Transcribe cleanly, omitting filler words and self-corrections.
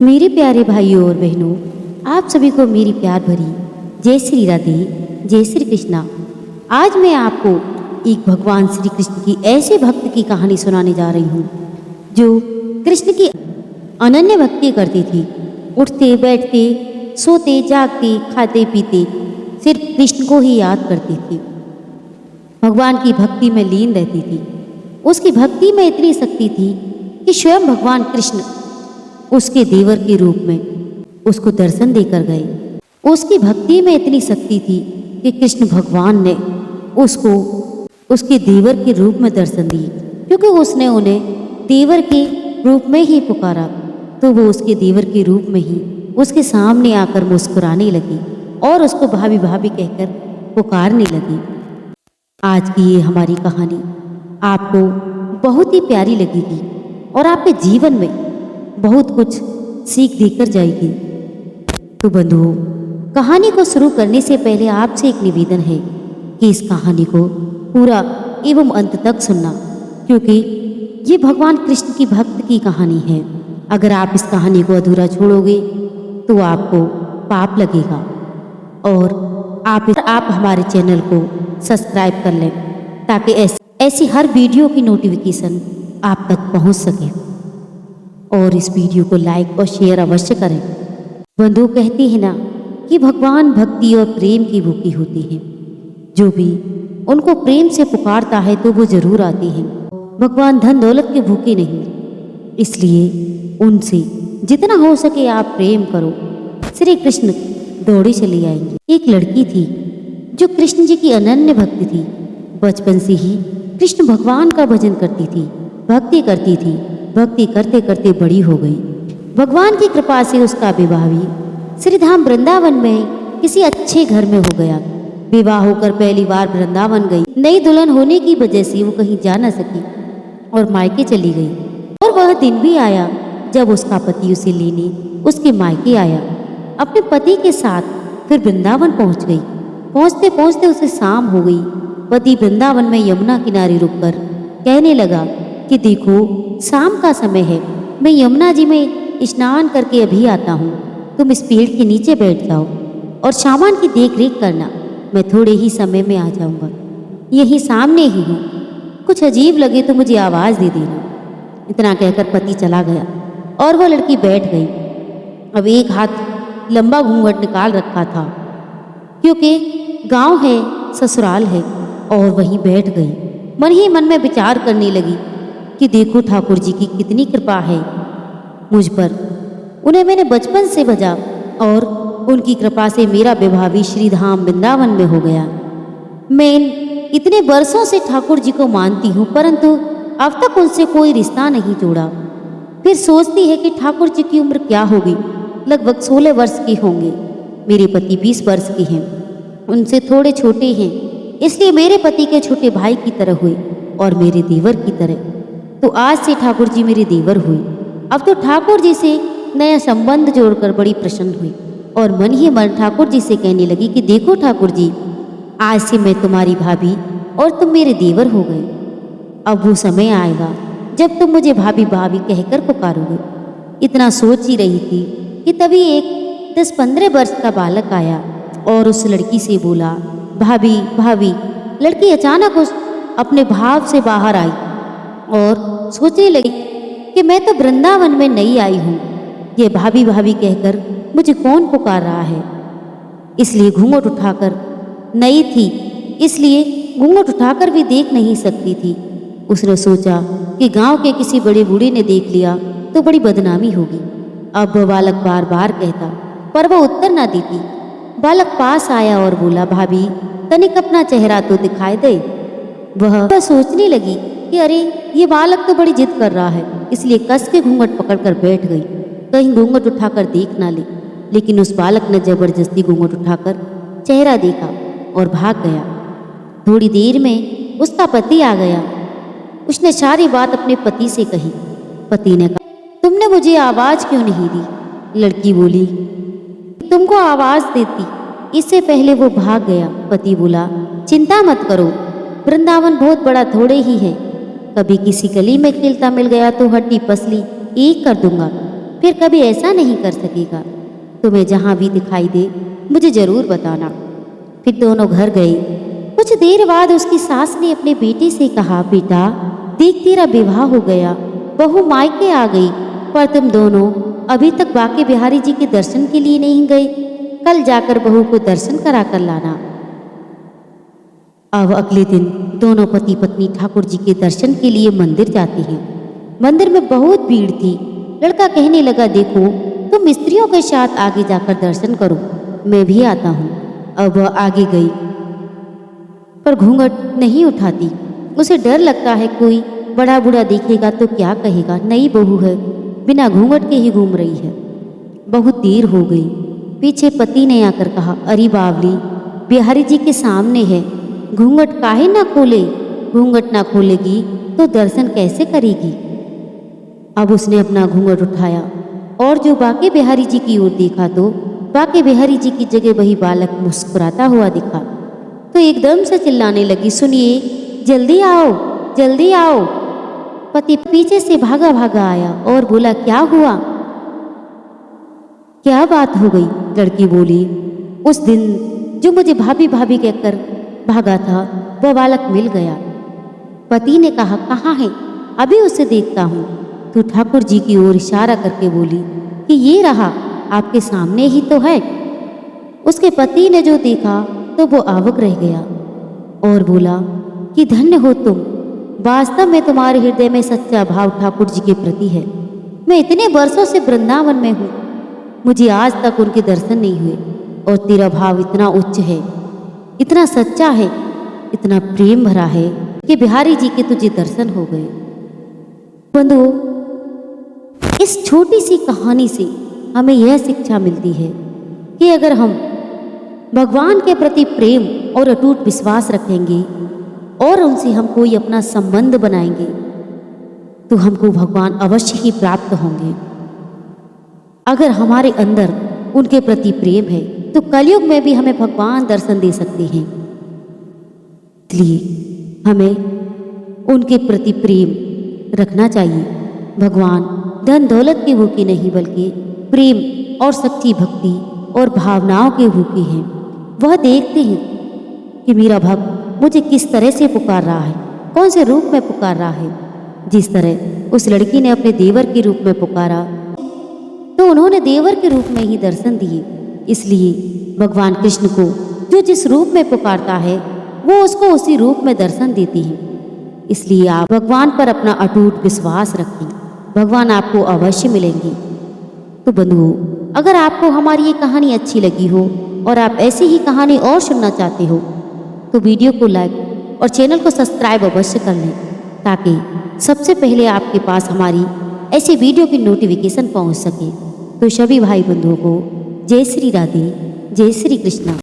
मेरे प्यारे भाइयों और बहनों, आप सभी को मेरी प्यार भरी जय श्री राधे, जय श्री कृष्णा। आज मैं आपको एक भगवान श्री कृष्ण की ऐसे भक्त की कहानी सुनाने जा रही हूँ जो कृष्ण की अनन्य भक्ति करती थी। उठते बैठते, सोते जागते, खाते पीते सिर्फ कृष्ण को ही याद करती थी। भगवान की भक्ति में लीन रहती थी। उसकी भक्ति में इतनी शक्ति थी कि स्वयं भगवान कृष्ण उसके देवर के रूप में उसको दर्शन देकर गए। उसकी भक्ति में इतनी शक्ति थी कि कृष्ण भगवान ने उसको उसके देवर के रूप में दर्शन दिए, क्योंकि उसने उन्हें देवर के रूप में ही पुकारा। तो वो उसके देवर के रूप में ही उसके सामने आकर मुस्कुराने लगी और उसको भाभी भाभी कहकर पुकारने लगी। आज की ये हमारी कहानी आपको बहुत ही प्यारी लगेगी और आपके जीवन में बहुत कुछ सीख देकर जाएगी। तो बंधुओं, कहानी को शुरू करने से पहले आपसे एक निवेदन है कि इस कहानी को पूरा एवं अंत तक सुनना, क्योंकि ये भगवान कृष्ण की भक्त की कहानी है। अगर आप इस कहानी को अधूरा छोड़ोगे तो आपको पाप लगेगा। और आप हमारे चैनल को सब्सक्राइब कर लें ताकि ऐसी हर वीडियो की नोटिफिकेशन आप तक पहुंच सके। और इस वीडियो को लाइक और शेयर अवश्य करें। बंधु, कहती है ना कि भगवान भक्ति और प्रेम की भूखी होती हैं। जो भी उनको प्रेम से पुकारता है तो वो जरूर आती हैं। भगवान धन दौलत के भूखे नहीं, इसलिए उनसे जितना हो सके आप प्रेम करो। श्री कृष्ण दौड़े चले आएंगे। एक लड़की थी जो कृष्ण जी की अनन्य भक्ति थी। बचपन से ही कृष्ण भगवान का भजन करती थी, भक्ति करती थी। भक्ति करते करते बड़ी हो गई। भगवान की कृपा से उसका विवाह भी श्रीधाम वृंदावन में किसी अच्छे घर में हो गया। विवाह होकर पहली बार वृंदावन गई। नई दुल्हन होने की वजह से वो कहीं जा न सकी और मायके चली गई। और वह दिन भी आया जब उसका पति उसे लेने उसके मायके आया। अपने पति के साथ फिर वृंदावन पहुंच गई। पहुंचते पहुंचते उसे शाम हो गई। पति वृंदावन में यमुना किनारे रुककर कहने लगा कि देखो, शाम का समय है, मैं यमुना जी में स्नान करके अभी आता हूँ। तुम इस पेड़ के नीचे बैठ जाओ और सामान की देख रेख करना। मैं थोड़े ही समय में आ जाऊँगा, यहीं सामने ही हूँ। कुछ अजीब लगे तो मुझे आवाज़ दे देना। इतना कहकर पति चला गया और वह लड़की बैठ गई। अब एक हाथ लंबा घूंघट निकाल रखा था, क्योंकि गांव है, ससुराल है, और वहीं बैठ गई। मन ही मन में विचार करने लगी कि देखो, ठाकुर जी की कितनी कृपा है मुझ पर। उन्हें मैंने बचपन से भजा और उनकी कृपा से मेरा विवाह भी श्रीधाम वृंदावन में हो गया। मैं इतने वर्षों से ठाकुर जी को मानती हूँ, परंतु अब तक उनसे कोई रिश्ता नहीं जोड़ा। फिर सोचती है कि ठाकुर जी की उम्र क्या होगी। लगभग 16 वर्ष के होंगे। मेरे पति 20 वर्ष के हैं, उनसे थोड़े छोटे हैं, इसलिए मेरे पति के छोटे भाई की तरह हुए और मेरे देवर की तरह। तो आज से ठाकुर जी मेरे देवर हुए। अब तो ठाकुर जी से नया संबंध जोड़कर बड़ी प्रसन्न हुई और मन ही मन ठाकुर जी से कहने लगी कि देखो ठाकुर जी, आज से मैं तुम्हारी भाभी और तुम मेरे देवर हो गए। अब वो समय आएगा जब तुम मुझे भाभी भाभी कहकर पुकारोगे। इतना सोच ही रही थी कि तभी एक 10-15 वर्ष का बालक आया और उस लड़की से बोला, भाभी भाभी। लड़की अचानक उस अपने भाव से बाहर आई और सोचने लगी कि मैं तो वृंदावन में नई आई हूँ, ये भाभी भाभी कहकर मुझे कौन पुकार रहा है। इसलिए घूंघट उठाकर, नई थी इसलिए घूंघट उठाकर भी देख नहीं सकती थी। उसने सोचा कि गांव के किसी बड़े बूढ़े ने देख लिया तो बड़ी बदनामी होगी। अब वह बालक बार बार कहता, पर वह उत्तर ना देती। बालक पास आया और बोला, भाभी तनिक अपना चेहरा तो दिखाई दे। वह सोचने लगी कि अरे, ये बालक तो बड़ी जिद कर रहा है, इसलिए कस के घूंघट पकड़कर बैठ गई, कहीं घूंघट उठाकर देख ना ले। लेकिन उस बालक ने जबरदस्ती घूंघट उठाकर चेहरा देखा और भाग गया। थोड़ी देर में उसका पति आ गया। उसने सारी बात अपने पति से कही। पति ने कहा, तुमने मुझे आवाज़ क्यों नहीं दी? लड़की बोली, तुमको आवाज़ देती, इससे पहले वो भाग गया। पति बोला, चिंता मत करो, वृंदावन बहुत बड़ा थोड़े ही है। कभी किसी गली में खेलता मिल गया तो हड्डी पसली एक कर दूंगा। फिर कभी ऐसा नहीं कर सकेगा। तुम्हें जहाँ भी दिखाई दे मुझे जरूर बताना। फिर दोनों घर गए। कुछ देर बाद उसकी सास ने अपने बेटे से कहा, बेटा देख तेरा विवाह हो गया, बहू मायके आ गई, पर तुम दोनों अभी तक बांके बिहारी जी के दर्शन के लिए नहीं गए। कल जाकर बहू को दर्शन करा कर लाना। अब अगले दिन दोनों पति पत्नी ठाकुर जी के दर्शन के लिए मंदिर जाते हैं। मंदिर में बहुत भीड़ थी। लड़का कहने लगा, देखो तुम मिस्त्रियों के साथ आगे जाकर दर्शन करो, मैं भी आता हूँ। अब वह आगे गई पर घूंघट नहीं उठाती। उसे डर लगता है कोई बड़ा बूढ़ा देखेगा तो क्या कहेगा, नई बहू है, बिना घूंघट के ही घूम रही है। बहुत देर हो गई। पीछे पति ने आकर कहा, अरे बावली, बिहारी जी के सामने है, घूंघट काहे ना खोले, घूंघट ना खोलेगी तो दर्शन कैसे करेगी। अब उसने अपना घूंघट उठाया और जो बांके बिहारी जी की ओर देखा तो बांके बिहारी जी की जगह वही बालक मुस्कुराता हुआ दिखा। तो एकदम से चिल्लाने लगी, सुनिए, जल्दी आओ, जल्दी आओ। पति पीछे से भागा भागा आया और बोला, क्या हुआ, क्या बात हो गई। लड़की बोली, उस दिन जो मुझे भाभी भाभी कहकर भागा था वह बालक मिल गया। पति ने कहा, कहाँ है, अभी उसे देखता हूँ। तो ठाकुर जी की ओर इशारा करके बोली कि ये रहा, आपके सामने ही तो है। उसके पति ने जो देखा तो वो आवाक रह गया और बोला कि धन्य हो तुम, वास्तव में तुम्हारे हृदय में सच्चा भाव ठाकुर जी के प्रति है। मैं इतने वर्षों से वृंदावन में हूँ, मुझे आज तक उनके दर्शन नहीं हुए, और तेरा भाव इतना उच्च है, इतना सच्चा है, इतना प्रेम भरा है कि बिहारी जी के तुझे दर्शन हो गए। बंधुओं, इस छोटी सी कहानी से हमें यह शिक्षा मिलती है कि अगर हम भगवान के प्रति प्रेम और अटूट विश्वास रखेंगे और उनसे हम कोई अपना संबंध बनाएंगे तो हमको भगवान अवश्य ही प्राप्त होंगे। अगर हमारे अंदर उनके प्रति प्रेम है तो कलयुग में भी हमें भगवान दर्शन दे सकते हैं। इसलिए हमें उनके प्रति प्रेम रखना चाहिए। भगवान धन दौलत के भूखे नहीं बल्कि प्रेम और सच्ची भक्ति और भावनाओं के भूखे हैं। वह देखते हैं कि मेरा भक्त मुझे किस तरह से पुकार रहा है, कौन से रूप में पुकार रहा है। जिस तरह उस लड़की ने अपने देवर के रूप में पुकारा तो उन्होंने देवर के रूप में ही दर्शन दिए। इसलिए भगवान कृष्ण को जो जिस रूप में पुकारता है वो उसको उसी रूप में दर्शन देती हैं। इसलिए आप भगवान पर अपना अटूट विश्वास रखें, भगवान आपको अवश्य मिलेंगे। तो बंधुओं, अगर आपको हमारी ये कहानी अच्छी लगी हो और आप ऐसी ही कहानी और सुनना चाहते हो तो वीडियो को लाइक और चैनल को सब्सक्राइब अवश्य कर लें, ताकि सबसे पहले आपके पास हमारी ऐसी वीडियो की नोटिफिकेशन पहुंच सके। तो सभी भाई बंधुओं को जय श्री राधे, जय श्री कृष्णा।